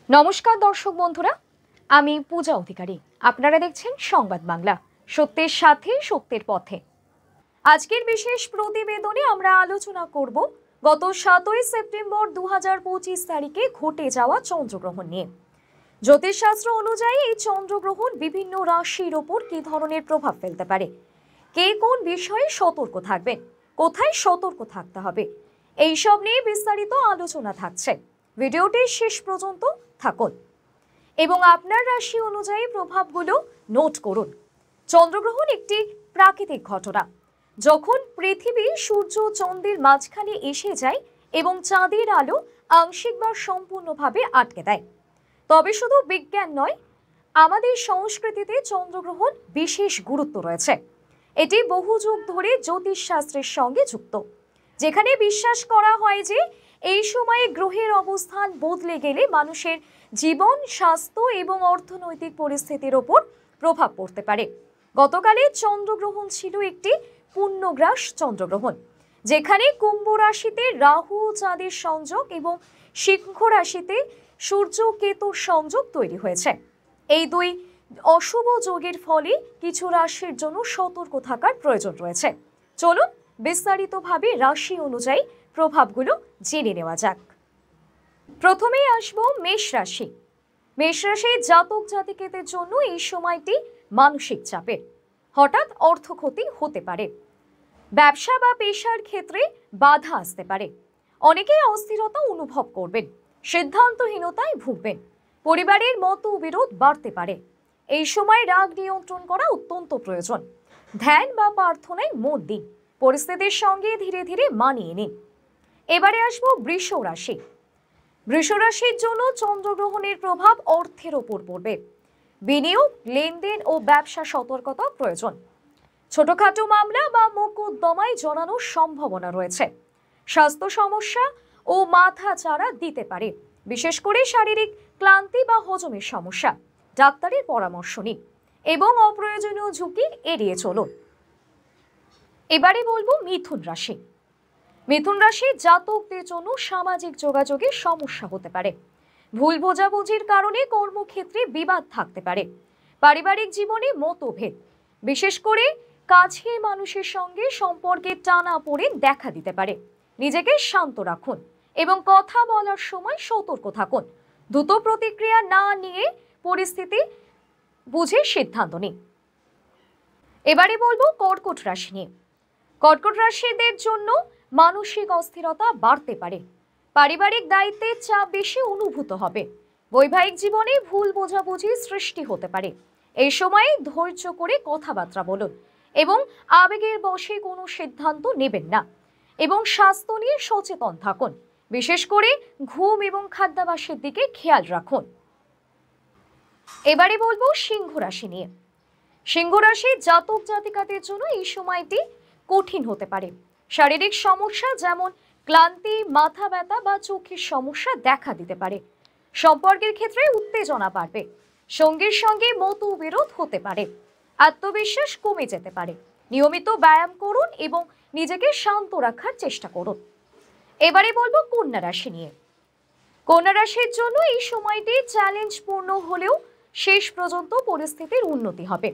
নমস্কার দর্শক বন্ধুরা, আমি পূজা অধিকারী। আপনারা দেখছেন সংবাদ বাংলা, সত্যের সাথে সত্যের পথে। আজকের বিশেষ প্রতিবেদনে আমরা আলোচনা করব গত 7ই সেপ্টেম্বর 2025 তারিখে ঘটে যাওয়া চন্দ্রগ্রহণ নিয়ে। জ্যোতিষশাস্ত্র অনুযায়ী এই চন্দ্রগ্রহণ বিভিন্ন রাশির ওপর কী ধরনের প্রভাব ফেলতে পারে, কে কোন বিষয়ে সতর্ক থাকবেন, কোথায় সতর্ক থাকতে হবে, এইসব নিয়ে বিস্তারিত আলোচনা থাকছে। ভিডিওটি শেষ পর্যন্ত থাকুন এবং আপনার রাশি অনুযায়ী প্রভাবগুলো নোট করুন। চন্দ্রগ্রহণ একটি প্রাকৃতিক ঘটনা। যখন পৃথিবী সূর্য চন্দ্রের মাঝখানে এসে যায় এবং চাঁদের আলো আংশিক বা সম্পূর্ণভাবে আটকে দেয়। তবে শুধু বিজ্ঞান নয়, আমাদের সংস্কৃতিতে চন্দ্রগ্রহণ বিশেষ গুরুত্ব রয়েছে। এটি বহু যুগ ধরে জ্যোতিষশাস্ত্রের সঙ্গে যুক্ত, যেখানে বিশ্বাস করা হয় যে এই সময়ে গ্রহের অবস্থান বদলে গেলে মানুষের জীবন, স্বাস্থ্য এবং অর্থনৈতিক পরিস্থিতির ওপর প্রভাব পড়তে পারে। গতকালে চন্দ্রগ্রহণ ছিল একটি পূর্ণগ্রাস চন্দ্রগ্রহণ, যেখানে কুম্ভ রাশিতে রাহু ও চাঁদের সংযোগ এবং সিংহ রাশিতে সূর্য কেতুর সংযোগ তৈরি হয়েছে। এই দুই অশুভ যোগের ফলে কিছু রাশির জন্য সতর্ক থাকার প্রয়োজন রয়েছে। চলুন বিস্তারিতভাবে রাশি অনুযায়ী প্রভাবগুলো জেনে নেওয়া যাক। প্রথমেই আসবো মেষ রাশি। মেষ রাশির জাতক জাতিকাদের জন্য এই সময়টি মানসিক চাপের। হঠাৎ অর্থ ক্ষতি হতে পারে। ব্যবসা বা পেশার ক্ষেত্রে বাধা আসতে পারে। অনেকেই অস্থিরতা অনুভব করবেন, সিদ্ধান্তহীনতায় ভুগবেন। পরিবারের মতবিরোধ বাড়তে পারে। এই সময় রাগ নিয়ন্ত্রণ করা অত্যন্ত প্রয়োজন। ধ্যান বা প্রার্থনায় মন দিন। পরিস্থিতির সঙ্গে ধীরে ধীরে মানিয়ে নিন। এবারে আসবো বৃষ রাশি। বৃষ রাশির জন্য চন্দ্রগ্রহণের প্রভাব অর্থের ওপর পড়বে। বিনিয়োগ, লেনদেন ও ব্যবসা সতর্কতা প্রয়োজন। ছোটখাটো মামলা বা মোকদ্দমায় জড়ানোর সম্ভাবনা রয়েছে। স্বাস্থ্য সমস্যা ও মাথা চাড়া দিতে পারে, বিশেষ করে শারীরিক ক্লান্তি বা হজমের সমস্যা। ডাক্তারের পরামর্শ নিন এবং অপ্রয়োজনীয় ঝুঁকি এড়িয়ে চলুন। এবারে বলবো মিথুন রাশি। মিথুন রাশির জাতকদের জন্য সামাজিক যোগাযোগের সমস্যা হতে পারে। ভুল বোঝাবুঝির কারণে কর্মক্ষেত্রে বিবাদ থাকতে পারে। পারিবারিক জীবনে মতভেদ, বিশেষ করে কাছের মানুষের সঙ্গে সম্পর্কে টানাপোড়েন দেখা দিতে পারে। নিজেকে শান্ত রাখুন এবং কথা বলার সময় সতর্ক থাকুন। দ্রুত প্রতিক্রিয়া না নিয়ে পরিস্থিতি বুঝে সিদ্ধান্ত নিন। এবারে বলবো কর্কট রাশি নিয়ে। কর্কট রাশিদের জন্য মানসিক অস্থিরতা বাড়তে পারে। পারিবারিক দায়িত্বের চাপ বেশি অনুভূত হবে। বৈবাহিক জীবনে ভুল বোঝাবুঝি সৃষ্টি হতে পারে। এই সময়ে ধৈর্য করে কথাবার্তা বলুন এবং আবেগের বশে কোনো সিদ্ধান্ত নেবেন না। এবং স্বাস্থ্য নিয়ে সচেতন থাকুন, বিশেষ করে ঘুম এবং খাদ্যাভ্যাসের দিকে খেয়াল রাখুন। এবারে বলবো সিংহ রাশি নিয়ে। সিংহ রাশির জাতক জাতিকাদের জন্য এই সময়টি কঠিন হতে পারে। শারীরিক সমস্যা যেমন ক্লান্তি, মাথা ব্যথা বা চোখের সমস্যা দেখা দিতে পারে। সম্পর্কের ক্ষেত্রে উত্তেজনা বাড়বে। সঙ্গীর সঙ্গে মতবিরোধ হতে পারে। আত্মবিশ্বাস কমে যেতে পারে। নিয়মিত ব্যায়াম করুন এবং নিজেকে শান্ত রাখার চেষ্টা করুন। এবারে বলবো কন্যা রাশি নিয়ে। কন্যা রাশির জন্য এই সময়টি চ্যালেঞ্জপূর্ণ হলেও শেষ পর্যন্ত পরিস্থিতির উন্নতি হবে।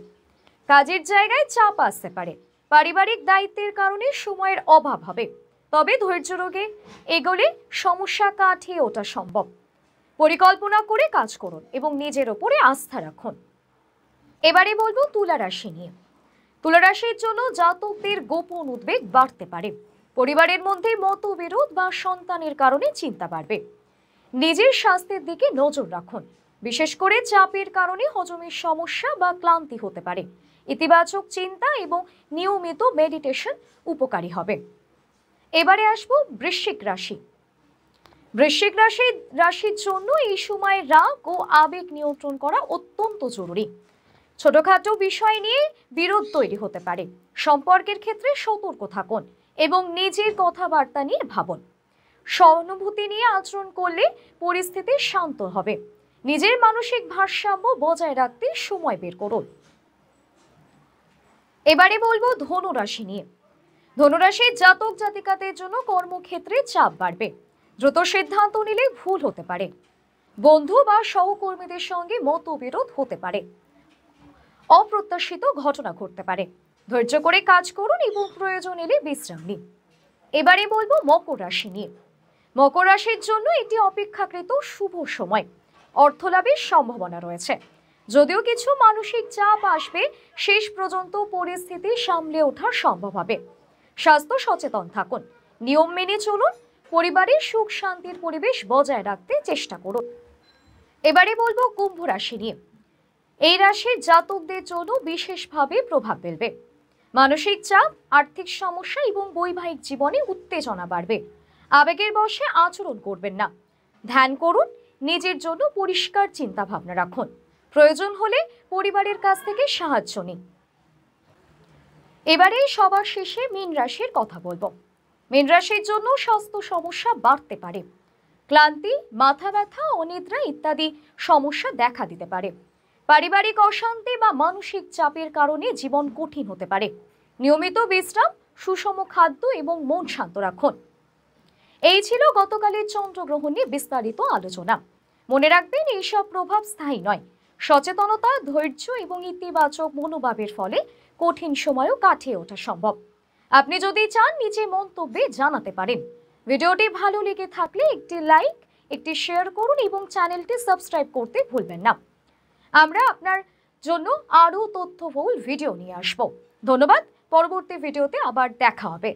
কাজের জায়গায় চাপ আসতে পারে। পারিবারিক দায়িত্বের কারণে সময়ের অভাব হবে, তবে ধৈর্য রোগে এগোলে সমস্যা কাটিয়ে ওঠা সম্ভব। পরিকল্পনা করে কাজ করুন এবং নিজের ওপরে আস্থা রাখুন। এবারে বলবো তুলা রাশি নিয়ে। তুলা রাশির জন্য জাতকদের গোপন উদ্বেগ বাড়তে পারে। পরিবারের মধ্যে মতবিরোধ বা সন্তানের কারণে চিন্তা বাড়বে। নিজের স্বাস্থ্যের দিকে নজর রাখুন, বিশেষ করে চাপের কারণে হজমের সমস্যা বা ক্লান্তি হতে পারে। ইতিবাচক চিন্তা এবং নিয়মিত মেডিটেশন উপকারী হবে। এবারে আসবো বৃশ্চিক রাশি। বৃশ্চিক রাশির জন্য এই সময় রাগ ও আবেগ নিয়ন্ত্রণ করা অত্যন্ত জরুরি। ছোটখাটো বিষয় নিয়ে বিরোধ তৈরি হতে পারে। সম্পর্কের ক্ষেত্রে সতর্ক থাকুন এবং নিজের কথাবার্তা নিয়ে ভাবুন। সহানুভূতি নিয়ে আচরণ করলে পরিস্থিতি শান্ত হবে। নিজের মানসিক ভারসাম্য বজায় রাখতে সময় বের করুন। এবারে বলবো ধনু রাশি নিয়ে। ধনুরাশির জাতক জাতিকাদের জন্য কর্মক্ষেত্রে চাপ বাড়বে। দ্রুত সিদ্ধান্ত নিলে ভুল হতে পারে। বন্ধু বা সহকর্মীদের সঙ্গে মতবিরোধ হতে পারে, অপ্রত্যাশিত ঘটনা ঘটতে পারে। ধৈর্য করে কাজ করুন এবং প্রয়োজন এলে বিশ্রাম নিন। এবারে বলবো মকর রাশি নিয়ে। মকর রাশির জন্য এটি অপেক্ষাকৃত শুভ সময়, অর্থ লাভের সম্ভাবনা রয়েছে। যদিও কিছু মানসিক চাপ আসবে, শেষ পর্যন্ত পরিস্থিতি সামলে ওঠা সম্ভব হবে। স্বাস্থ্য সচেতন থাকুন, নিয়ম মেনে চলুন, পরিবারের সুখ শান্তির পরিবেশ বজায় রাখতে চেষ্টা করুন। এবারে বলবো কুম্ভ রাশি নিয়ে। এই রাশির জাতকদের জন্য বিশেষভাবে প্রভাব ফেলবে। মানসিক চাপ, আর্থিক সমস্যা এবং বৈবাহিক জীবনে উত্তেজনা বাড়বে। আবেগের বশে আচরণ করবেন না। ধ্যান করুন, নিজের জন্য পরিষ্কার চিন্তা ভাবনা রাখুন। প্রয়োজন হলে পরিবারের কাছ থেকে সাহায্য নিন। এবারে সবার শেষে মীন রাশির কথা বলবো। মীন রাশির জন্য স্বাস্থ্য সমস্যা বাড়তে পারে। ক্লান্তি, মাথা ব্যথা, অনিদ্রা ইত্যাদি সমস্যা দেখা দিতে পারে। পারিবারিক অশান্তি বা মানসিক চাপের কারণে জীবন কঠিন হতে পারে। নিয়মিত বিশ্রাম, সুষম খাদ্য এবং মন শান্ত রাখুন। এই ছিল গতকালের চন্দ্রগ্রহণ নিয়ে বিস্তারিত আলোচনা। মনে রাখবেন, এইসব প্রভাব স্থায়ী নয়। সচেতনতা, ধৈর্য এবং ইতিবাচক মনোভাবের ফলে কঠিন সময়ও কাটিয়ে ওঠা সম্ভব। আপনি যদি চান, নিচে মন্তব্যে জানাতে পারেন। ভিডিওটি ভালো লেগে থাকলে একটি লাইক, একটি শেয়ার করুন এবং চ্যানেলটি সাবস্ক্রাইব করতে ভুলবেন না। আমরা আপনার জন্য আরও তথ্যবহুল ভিডিও নিয়ে আসব। ধন্যবাদ। পরবর্তী ভিডিওতে আবার দেখা হবে।